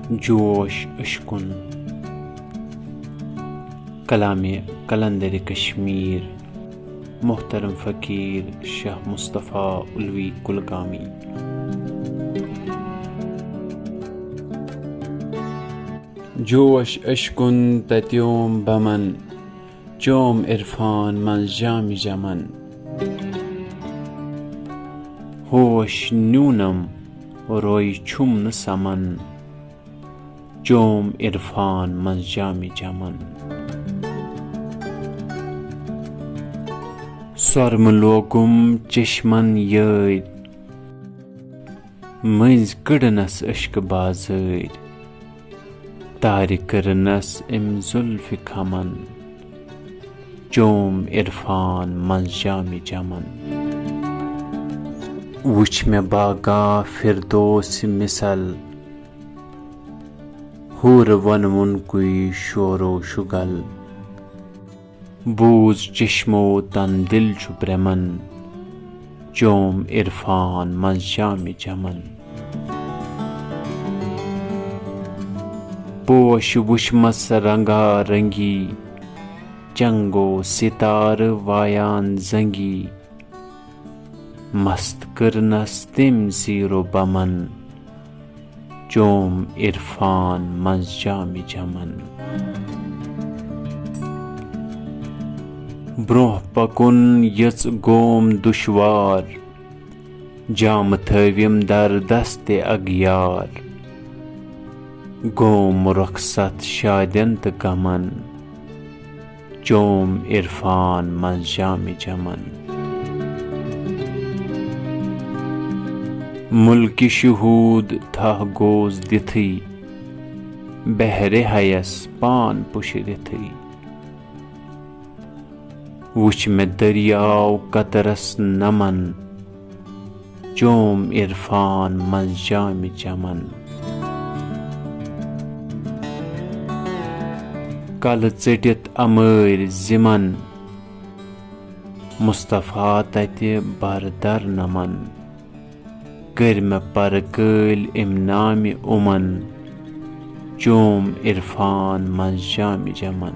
जोश अशकुन कलामे कलंदर कश्मीर मोहतरम फ़कीर शाह मुस्तफ़ा उलवी कुलगामी। जोश अशकुन तत्योम बमन चोम इरफान मल जामि जमन। होश न्यूनम रोय छुम न समन चोम इरफान मल जामि जमन। स्वरम लोगुम चश्मन यद मंज कड़नस अश्क बाज़र तार करनस इम जुल्फ़ खमन चोम इरफान मल जामि जमन। वुछ मे बागा फिरदौस मिसल हुर वनमुन कुई शोरो शुगल बूज चश्मो तन दिल छु ब्रमन चोम इरफान मल जामि जमन। पोश वुछमस रंगा रंगी चंगो सितार वायान जंगी मस्त करनस तिम जीरो बमन चोम इरफान मल जामि जमन। ब्रोह पकुन यच गोम दुश्वार जाम थविम दर दस्ते अगियार गोम रुखसत शादन त गमन चोम इरफान मल जामि जमन। मुल्क शहूद था गोज दिथी बहरे हयस पान पुशरिथी वुछ में दरियाव कतरस नमन चोम इरफान मल जामि जमन। कल चटित अमर जिमन मुस्तफ़ा तत्य बरदर नमन कर मे परकल इमनामि उमन चोम इरफान मल जामि जमन।